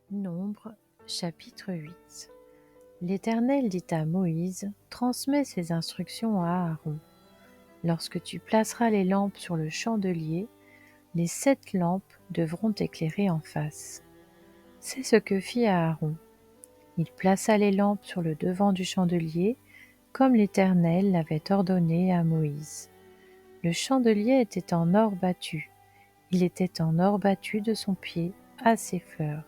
Nombre, chapitre 8. L'Éternel dit à Moïse, transmets ces instructions à Aaron. Lorsque tu placeras les lampes sur le chandelier, les 7 lampes devront éclairer en face. C'est ce que fit Aaron. Il plaça les lampes sur le devant du chandelier, comme l'Éternel l'avait ordonné à Moïse. Le chandelier était en or battu. Il était en or battu de son pied à ses fleurs.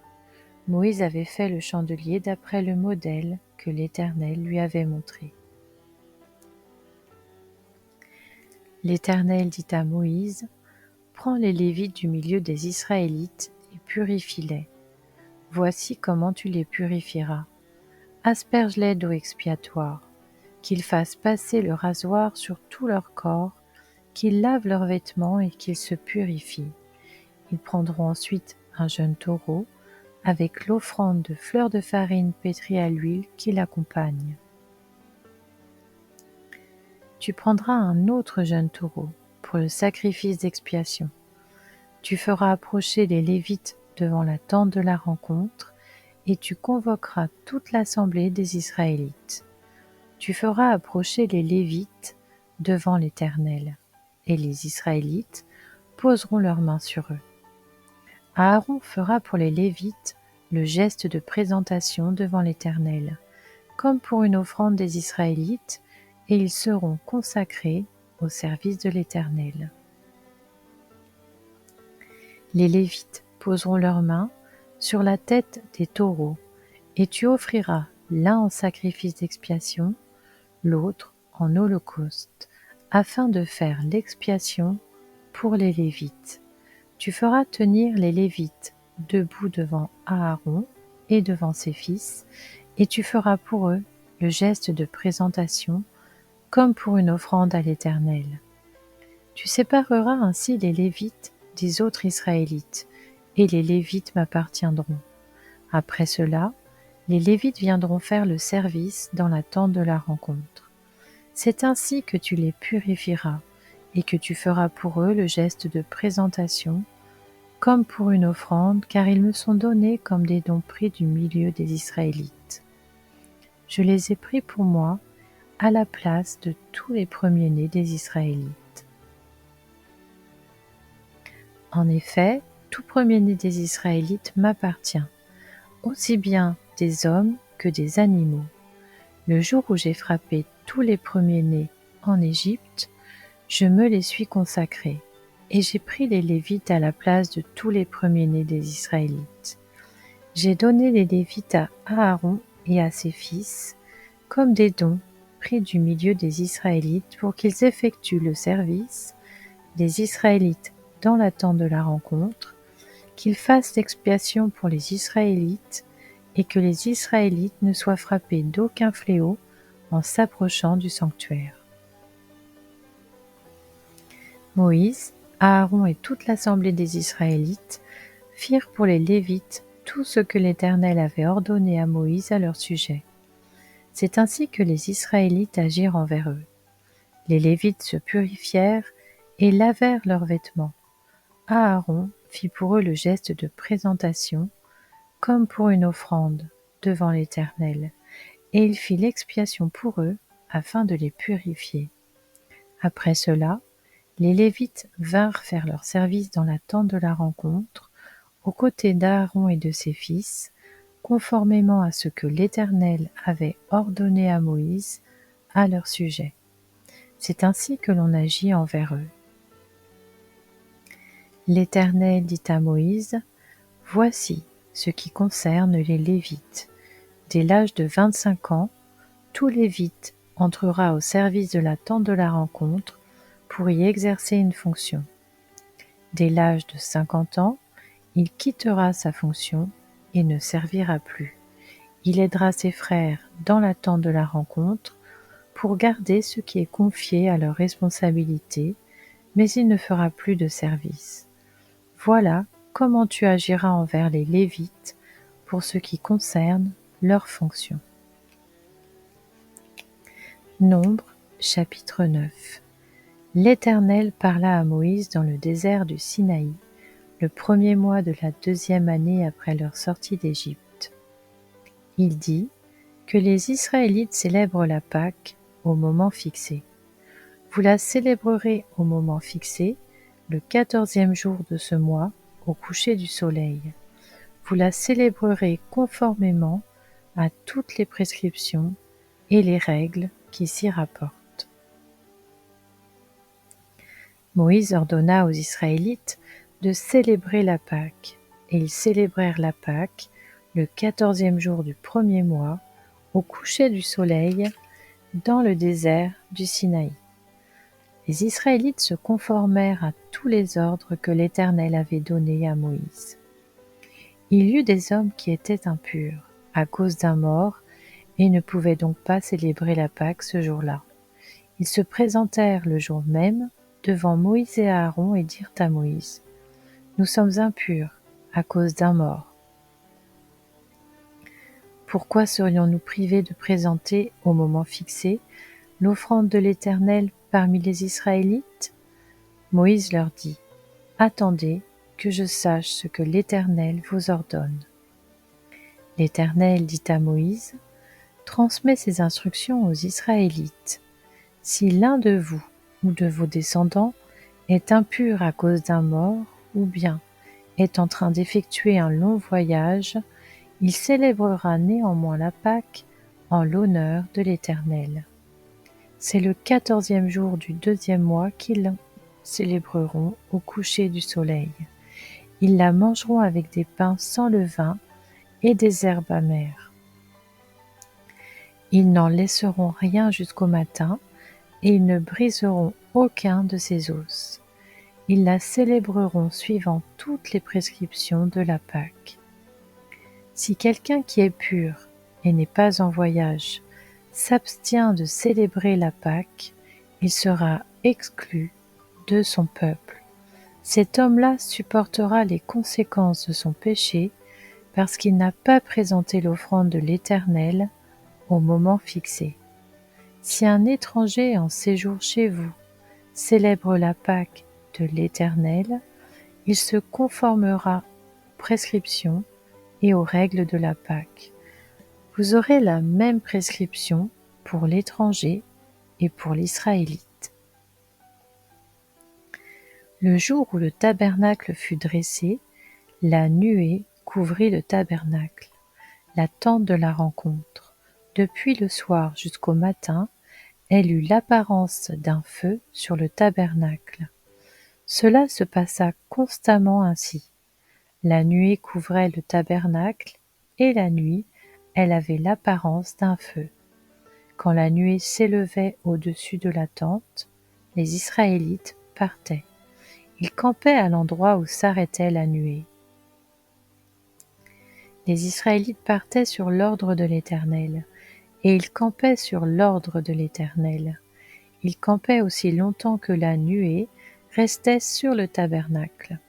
Moïse avait fait le chandelier d'après le modèle que l'Éternel lui avait montré. L'Éternel dit à Moïse, « Prends les Lévites du milieu des Israélites et purifie-les. Voici comment tu les purifieras. Asperge-les d'eau expiatoire, qu'ils fassent passer le rasoir sur tout leur corps, qu'ils lavent leurs vêtements et qu'ils se purifient. Ils prendront ensuite un jeune taureau, avec l'offrande de fleurs de farine pétrie à l'huile qui l'accompagne. Tu prendras un autre jeune taureau pour le sacrifice d'expiation. Tu feras approcher les Lévites devant la tente de la rencontre et tu convoqueras toute l'assemblée des Israélites. Tu feras approcher les Lévites devant l'Éternel et les Israélites poseront leurs mains sur eux. Aaron fera pour les Lévites le geste de présentation devant l'Éternel, comme pour une offrande des Israélites, et ils seront consacrés au service de l'Éternel. Les Lévites poseront leurs mains sur la tête des taureaux, et tu offriras l'un en sacrifice d'expiation, l'autre en holocauste, afin de faire l'expiation pour les Lévites. Tu feras tenir les Lévites debout devant Aaron et devant ses fils, et tu feras pour eux le geste de présentation, comme pour une offrande à l'Éternel. Tu sépareras ainsi les Lévites des autres Israélites, et les Lévites m'appartiendront. Après cela, les Lévites viendront faire le service dans la tente de la rencontre. C'est ainsi que tu les purifieras, et que tu feras pour eux le geste de présentation, comme pour une offrande, car ils me sont donnés comme des dons pris du milieu des Israélites. Je les ai pris pour moi à la place de tous les premiers-nés des Israélites. En effet, tout premier-né des Israélites m'appartient, aussi bien des hommes que des animaux. Le jour où j'ai frappé tous les premiers-nés en Égypte, je me les suis consacrés, et j'ai pris les Lévites à la place de tous les premiers-nés des Israélites. J'ai donné les Lévites à Aaron et à ses fils, comme des dons pris du milieu des Israélites pour qu'ils effectuent le service des Israélites dans la tente de la rencontre, qu'ils fassent l'expiation pour les Israélites et que les Israélites ne soient frappés d'aucun fléau en s'approchant du sanctuaire. Moïse, Aaron et toute l'assemblée des Israélites firent pour les Lévites tout ce que l'Éternel avait ordonné à Moïse à leur sujet. C'est ainsi que les Israélites agirent envers eux. Les Lévites se purifièrent et lavèrent leurs vêtements. Aaron fit pour eux le geste de présentation, comme pour une offrande, devant l'Éternel, et il fit l'expiation pour eux, afin de les purifier. Après cela, les Lévites vinrent faire leur service dans la tente de la rencontre, aux côtés d'Aaron et de ses fils, conformément à ce que l'Éternel avait ordonné à Moïse à leur sujet. C'est ainsi que l'on agit envers eux. L'Éternel dit à Moïse, « Voici ce qui concerne les Lévites. Dès l'âge de 25 ans, tout Lévite entrera au service de la tente de la rencontre pour y exercer une fonction. Dès l'âge de 50 ans, il quittera sa fonction et ne servira plus. Il aidera ses frères dans la tente de la rencontre pour garder ce qui est confié à leur responsabilité, mais il ne fera plus de service. Voilà comment tu agiras envers les Lévites pour ce qui concerne leurs fonctions. » Nombre, chapitre 9. L'Éternel parla à Moïse dans le désert du Sinaï, le premier mois de la 2e année après leur sortie d'Égypte. Il dit que les Israélites célèbrent la Pâque au moment fixé. Vous la célébrerez au moment fixé, le 14e jour de ce mois, au coucher du soleil. Vous la célébrerez conformément à toutes les prescriptions et les règles qui s'y rapportent. Moïse ordonna aux Israélites de célébrer la Pâque, et ils célébrèrent la Pâque le 14e jour du premier mois, au coucher du soleil, dans le désert du Sinaï. Les Israélites se conformèrent à tous les ordres que l'Éternel avait donnés à Moïse. Il y eut des hommes qui étaient impurs, à cause d'un mort, et ne pouvaient donc pas célébrer la Pâque ce jour-là. Ils se présentèrent le jour même devant Moïse et Aaron et dirent à Moïse : « Nous sommes impurs à cause d'un mort. Pourquoi serions-nous privés de présenter, au moment fixé, l'offrande de l'Éternel parmi les Israélites ?» Moïse leur dit : « Attendez que je sache ce que l'Éternel vous ordonne. » L'Éternel dit à Moïse : « Transmets ces instructions aux Israélites. Si l'un de vous ou de vos descendants est impur à cause d'un mort, ou bien est en train d'effectuer un long voyage, il célébrera néanmoins la Pâque en l'honneur de l'Éternel. C'est le 14e jour du 2e mois qu'ils célébreront au coucher du soleil. Ils la mangeront avec des pains sans levain et des herbes amères. Ils n'en laisseront rien jusqu'au matin, et ils ne briseront aucun de ses os. Ils la célébreront suivant toutes les prescriptions de la Pâque. Si quelqu'un qui est pur et n'est pas en voyage s'abstient de célébrer la Pâque, il sera exclu de son peuple. Cet homme-là supportera les conséquences de son péché parce qu'il n'a pas présenté l'offrande de l'Éternel au moment fixé. Si un étranger en séjour chez vous célèbre la Pâque de l'Éternel, il se conformera aux prescriptions et aux règles de la Pâque. Vous aurez la même prescription pour l'étranger et pour l'Israélite. Le jour où le tabernacle fut dressé, la nuée couvrit le tabernacle, la tente de la rencontre. Depuis le soir jusqu'au matin, elle eut l'apparence d'un feu sur le tabernacle. Cela se passa constamment ainsi. La nuée couvrait le tabernacle, et la nuit, elle avait l'apparence d'un feu. Quand la nuée s'élevait au-dessus de la tente, les Israélites partaient. Ils campaient à l'endroit où s'arrêtait la nuée. Les Israélites partaient sur l'ordre de l'Éternel, et ils campaient sur l'ordre de l'Éternel. Ils campaient aussi longtemps que la nuée restait sur le tabernacle.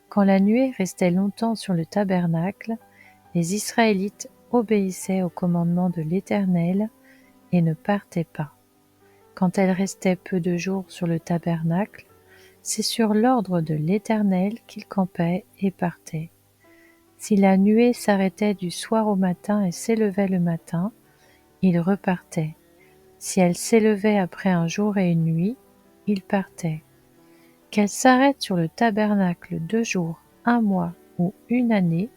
Quand la nuée restait longtemps sur le tabernacle, les Israélites obéissaient au commandement de l'Éternel et ne partaient pas. Quand elle restait peu de jours sur le tabernacle, c'est sur l'ordre de l'Éternel qu'ils campaient et partaient. Si la nuée s'arrêtait du soir au matin et s'élevait le matin, ils repartaient. Si elle s'élevait après un jour et une nuit, ils partaient. Qu'elle s'arrête sur le tabernacle 2 jours, 1 mois ou 1 année,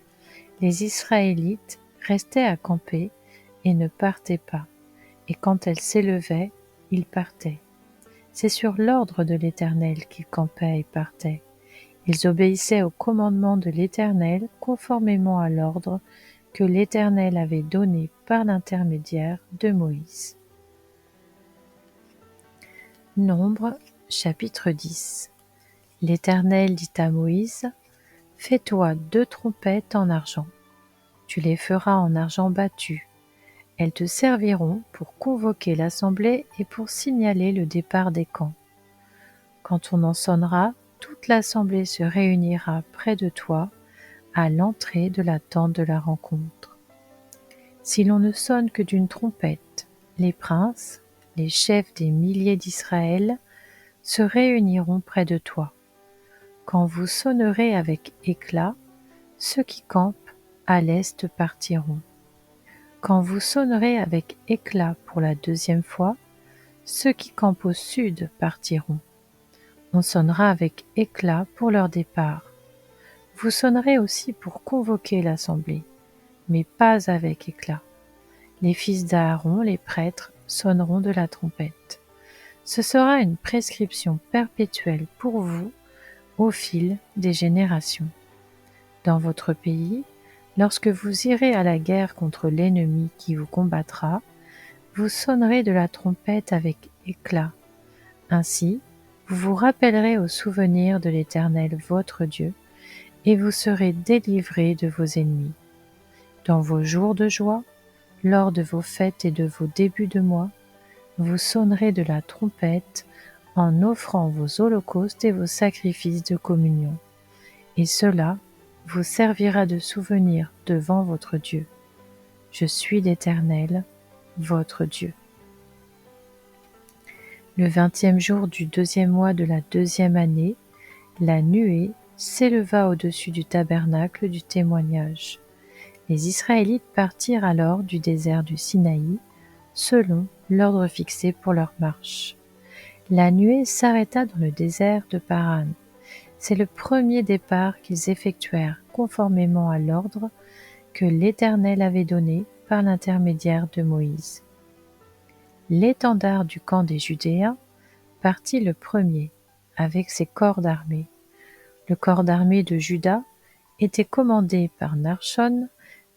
les Israélites restaient à camper et ne partaient pas. Et quand elle s'élevait, ils partaient. C'est sur l'ordre de l'Éternel qu'ils campaient et partaient. Ils obéissaient au commandement de l'Éternel conformément à l'ordre que l'Éternel avait donné par l'intermédiaire de Moïse. Nombre, chapitre 10. L'Éternel dit à Moïse : « Fais-toi 2 trompettes en argent. Tu les feras en argent battu. Elles te serviront pour convoquer l'assemblée et pour signaler le départ des camps. Quand on en sonnera, toute l'assemblée se réunira près de toi, à l'entrée de la tente de la rencontre. Si l'on ne sonne que d'une trompette, les princes, les chefs des milliers d'Israël, se réuniront près de toi. Quand vous sonnerez avec éclat, ceux qui campent à l'est partiront. Quand vous sonnerez avec éclat pour la deuxième fois, ceux qui campent au sud partiront. On sonnera avec éclat pour leur départ. Vous sonnerez aussi pour convoquer l'assemblée, mais pas avec éclat. Les fils d'Aaron, les prêtres, sonneront de la trompette. Ce sera une prescription perpétuelle pour vous au fil des générations. Dans votre pays, lorsque vous irez à la guerre contre l'ennemi qui vous combattra, vous sonnerez de la trompette avec éclat. Ainsi, vous vous rappellerez au souvenir de l'Éternel votre Dieu, et vous serez délivrés de vos ennemis. Dans vos jours de joie, lors de vos fêtes et de vos débuts de mois, vous sonnerez de la trompette en offrant vos holocaustes et vos sacrifices de communion. Et cela vous servira de souvenir devant votre Dieu. Je suis l'Éternel, votre Dieu. Le 20e jour du 2e mois de la 2e année, la nuée s'éleva au-dessus du tabernacle du témoignage. Les Israélites partirent alors du désert du Sinaï, selon l'ordre fixé pour leur marche. La nuée s'arrêta dans le désert de Paran. C'est le premier départ qu'ils effectuèrent conformément à l'ordre que l'Éternel avait donné par l'intermédiaire de Moïse. L'étendard du camp des Judéens partit le premier, avec ses corps d'armée. Le corps d'armée de Juda était commandé par Narshon,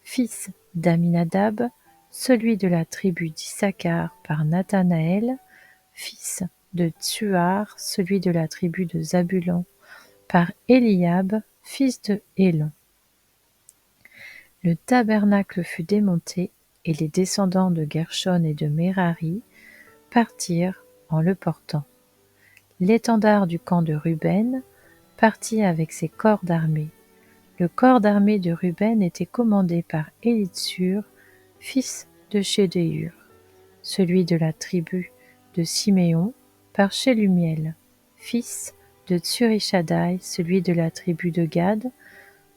fils d'Aminadab, celui de la tribu d'Issachar par Nathanaël, fils de Tsuar, celui de la tribu de Zabulon, par Eliab, fils de Hélon. Le tabernacle fut démonté, et les descendants de Gershon et de Merari partirent en le portant. L'étendard du camp de Ruben partit avec ses corps d'armée. Le corps d'armée de Ruben était commandé par Élitsur, fils de Shedéur, celui de la tribu de Siméon, par Shelumiel, fils de Tsurishaddaï, celui de la tribu de Gad,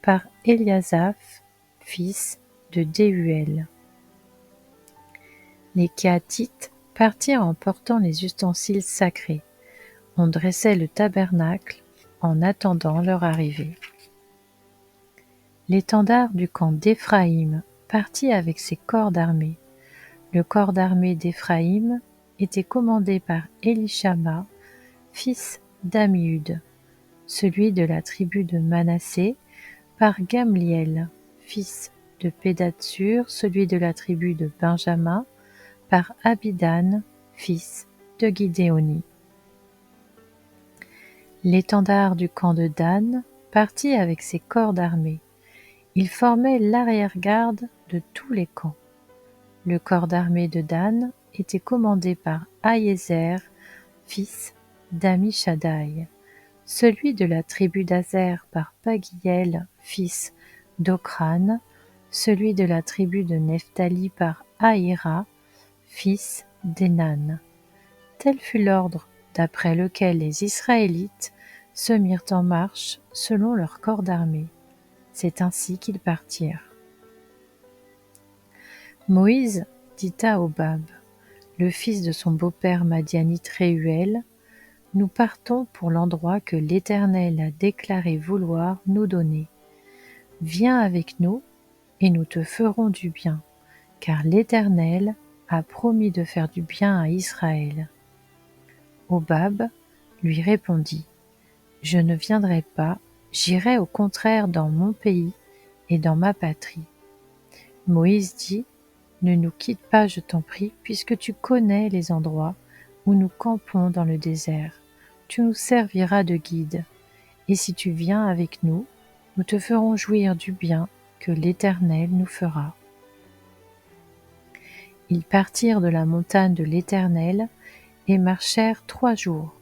par Eliasaph, fils de Déhuel. Les Kéhathites partirent en portant les ustensiles sacrés. On dressait le tabernacle en attendant leur arrivée. L'étendard du camp d'Éphraïm partit avec ses corps d'armée. Le corps d'armée d'Éphraïm était commandé par Élishama, fils d'Ammiud, celui de la tribu de Manassé, par Gamliel, fils de Pédatsur, celui de la tribu de Benjamin, par Abidan, fils de Gidéoni. L'étendard du camp de Dan partit avec ses corps d'armée. Il formait l'arrière-garde de tous les camps. Le corps d'armée de Dan était commandé par Ahiézer, fils d'Amishaddaï, celui de la tribu d'Azer par Pagiel, fils d'Ocran, celui de la tribu de Nephtali par Ahira, fils d'Enan. Tel fut l'ordre d'après lequel les Israélites se mirent en marche selon leur corps d'armée. C'est ainsi qu'ils partirent. Moïse dit à Hobab, le fils de son beau-père madianite Réhuel, « Nous partons pour l'endroit que l'Éternel a déclaré vouloir nous donner. Viens avec nous, et nous te ferons du bien, car l'Éternel a promis de faire du bien à Israël. » Hobab lui répondit, « Je ne viendrai pas, j'irai au contraire dans mon pays et dans ma patrie. » Moïse dit, « Ne nous quitte pas, je t'en prie, puisque tu connais les endroits où nous campons dans le désert. Tu nous serviras de guide, et si tu viens avec nous, nous te ferons jouir du bien que l'Éternel nous fera. » Ils partirent de la montagne de l'Éternel et marchèrent 3 jours.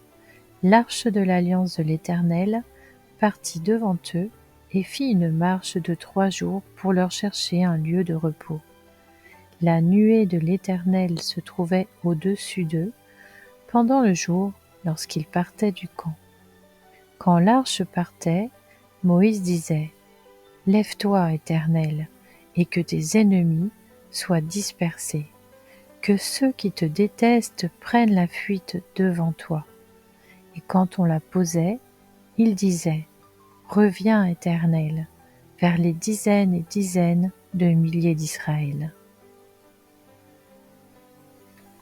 L'arche de l'alliance de l'Éternel partit devant eux et fit une marche de 3 jours pour leur chercher un lieu de repos. La nuée de l'Éternel se trouvait au-dessus d'eux pendant le jour lorsqu'ils partaient du camp. Quand l'arche partait, Moïse disait : « Lève-toi, Éternel, et que tes ennemis soient dispersés, que ceux qui te détestent prennent la fuite devant toi. » Et quand on la posait, il disait : « Reviens, Éternel, vers les dizaines et dizaines de milliers d'Israël. »